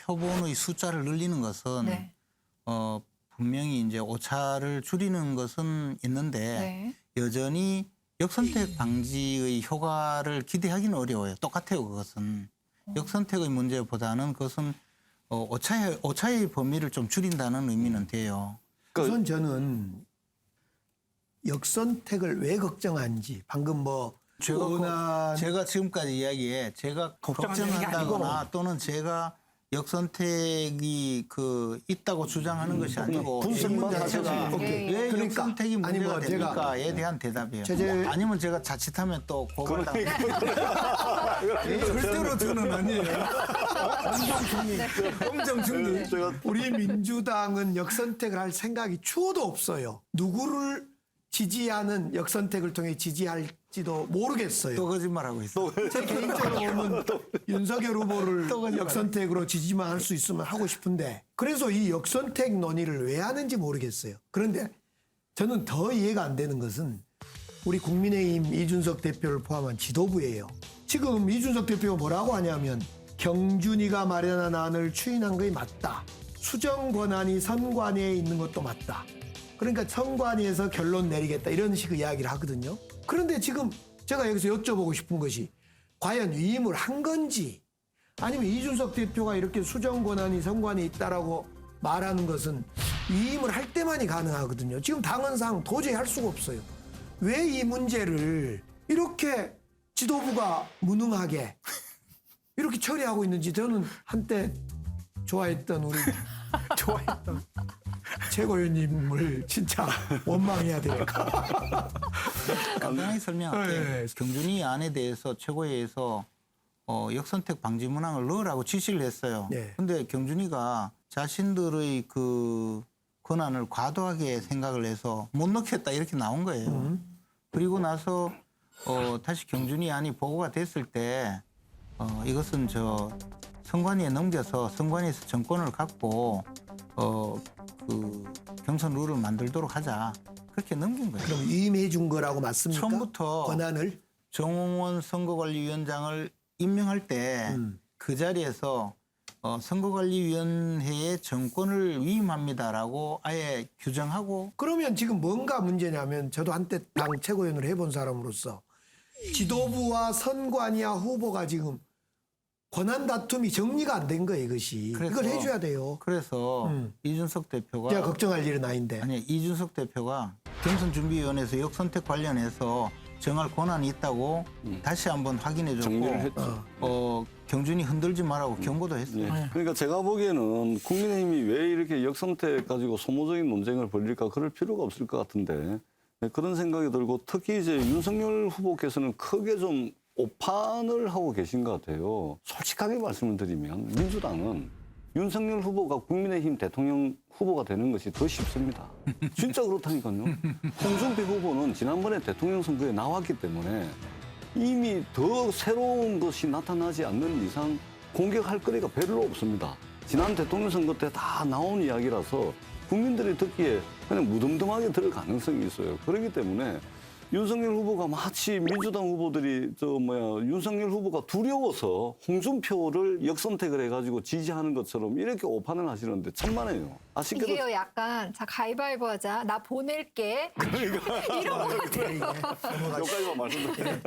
표본의 숫자를 늘리는 것은 네. 분명히 이제 오차를 줄이는 것은 있는데 네. 여전히 역선택 방지의 효과를 기대하기는 어려워요. 똑같아요, 그것은. 역선택의 문제보다는 그것은 오차의 범위를 좀 줄인다는 의미는 돼요. 우선 저는 역선택을 왜 걱정하는지 방금 뭐 제가 지금까지 이야기에 제가 걱정한다거나 또는 제가 역선택이 있다고 주장하는 것이 아니고 분석만 자체가 하셔도 왜 그러니까, 역선택이 아니, 문제가 뭐 됩니까에 대한 대답이에요. 아니면 제가 자칫하면 또 고발당. 절대로 저는 아니에요. 엄청 중립. 우리 민주당은 역선택을 할 생각이 추호도 없어요. 누구를 지지하는 역선택을 통해 지지할지도 모르겠어요. 또 거짓말하고 있어. 제 개인적으로 보면 윤석열 후보를 역선택으로 지지만 할 수 있으면 하고 싶은데 그래서 이 역선택 논의를 왜 하는지 모르겠어요. 그런데 저는 더 이해가 안 되는 것은 우리 국민의힘 이준석 대표를 포함한 지도부예요. 지금 이준석 대표가 뭐라고 하냐면 경준이가 마련한 안을 추인한 것이 맞다. 수정 권한이 선관위에 있는 것도 맞다. 그러니까 선관위에서 결론 내리겠다 이런 식의 이야기를 하거든요. 그런데 지금 제가 여기서 여쭤보고 싶은 것이 과연 위임을 한 건지 아니면 이준석 대표가 이렇게 수정 권한이 선관위에 있다라고 말하는 것은 위임을 할 때만이 가능하거든요. 지금 당헌상 도저히 할 수가 없어요. 왜 이 문제를 이렇게 지도부가 무능하게 이렇게 처리하고 있는지 저는 한때 좋아했던 최고위원님을 진짜 원망해야 될까. 간단하게 설명할게요. 네. 경준이 안에 대해서 최고위에서 역선택 방지 문항을 넣으라고 지시를 했어요. 그런데 네. 경준이가 자신들의 그 권한을 과도하게 생각을 해서 못 넣겠다 이렇게 나온 거예요. 그리고 나서 다시 경준이 안이 보고가 됐을 때 이것은 선관위에 넘겨서 선관위에서 정권을 갖고 경선 룰을 만들도록 하자. 그렇게 넘긴 거예요. 그럼 위임해 준 거라고 맞습니까? 처음부터 권한을? 정홍원 선거관리위원장을 임명할 때 그 자리에서 선거관리위원회의 정권을 위임합니다라고 아예 규정하고. 그러면 지금 뭔가 문제냐면 저도 한때 당 최고위원을 해본 사람으로서 지도부와 선관위와 후보가 지금 권한 다툼이 정리가 안 된 거예요, 이것이. 이걸 해줘야 돼요. 그래서 이준석 대표가 제가 걱정할 일은 아닌데. 아니 이준석 대표가 경선준비위원회에서 역선택 관련해서 정할 권한이 있다고 다시 한번 확인해줬고 정리를 했죠. 경준이 흔들지 말라고 경고도 했어요. 예. 그러니까 제가 보기에는 국민의힘이 왜 이렇게 역선택 가지고 소모적인 논쟁을 벌일까 그럴 필요가 없을 것 같은데 그런 생각이 들고 특히 이제 윤석열 후보께서는 크게 좀 오판을 하고 계신 것 같아요. 솔직하게 말씀을 드리면 민주당은 윤석열 후보가 국민의힘 대통령 후보가 되는 것이 더 쉽습니다. 진짜 그렇다니까요. 홍준표 후보는 지난번에 대통령 선거에 나왔기 때문에 이미 더 새로운 것이 나타나지 않는 이상 공격할 거리가 별로 없습니다. 지난 대통령 선거 때 다 나온 이야기라서 국민들이 듣기에 그냥 무덤덤하게 들을 가능성이 있어요. 그렇기 때문에 윤석열 후보가 마치 민주당 후보들이 윤석열 후보가 두려워서 홍준표를 역선택을 해가지고 지지하는 것처럼 이렇게 오판을 하시는데 천만에요. 아쉽게도 이게요 약간 자 가위바위보 하자 나 보낼게 이런 거 같아요. 여기까지만 말씀드릴게요.